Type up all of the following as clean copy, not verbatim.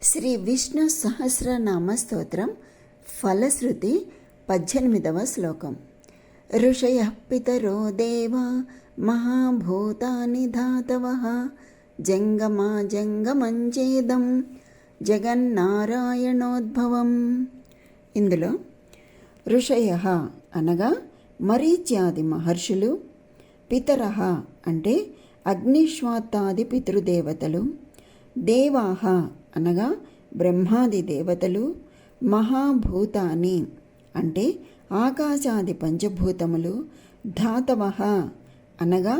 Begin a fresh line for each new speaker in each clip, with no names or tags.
శ్రీ విష్ణు సహస్రనామ స్తోత్రం ఫలశ్రుతి 18వ శ్లోకం. ఋషయః పితరో దేవా మహాభూతాని ధాతవః జంగమా జంగమంచేదం జగన్నారాయణోద్భవం. ఇందులో ఋషయః అనగా మరీచ్యాది మహర్షులు, పితరః అంటే అగ్నిశ్వాత్తాది పితృదేవతలు, దేవాః అనగా బ్రహ్మాది దేవతలు, మహాభూతాని అంటే ఆకాశాది పంచభూతములు, ధాతవః అనగా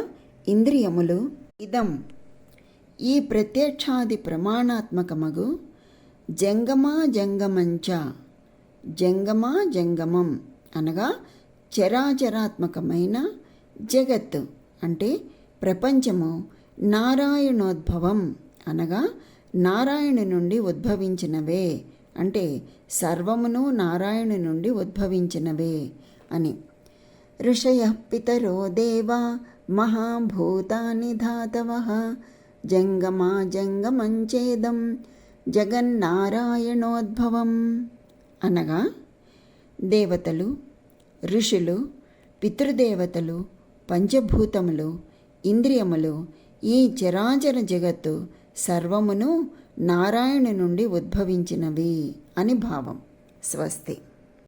ఇంద్రియములు, ఇదం ఈ ప్రత్యక్షాది ప్రమాణాత్మకమగు జంగమా జంగమంచ, జంగమా జంగమం అనగా చరాచరాత్మకమైన జగత్ అంటే ప్రపంచము, నారాయణోద్భవం అనగా నారాయణు నుండి ఉద్భవించినవే అంటే సర్వమును నారాయణు నుండి ఉద్భవించినవే అని. ఋషయః పితరో దేవా మహాభూతాని ధాతవః జంగమా జంగమంచేదం జగన్నారాయణోద్భవం అనగా దేవతలు, ఋషులు, పితృదేవతలు, పంచభూతములు, ఇంద్రియములు, ఈ చరాచర జగత్తు సర్వమును నారాయణ నుండి ఉద్భవించినవి అని భావం. స్వస్తి.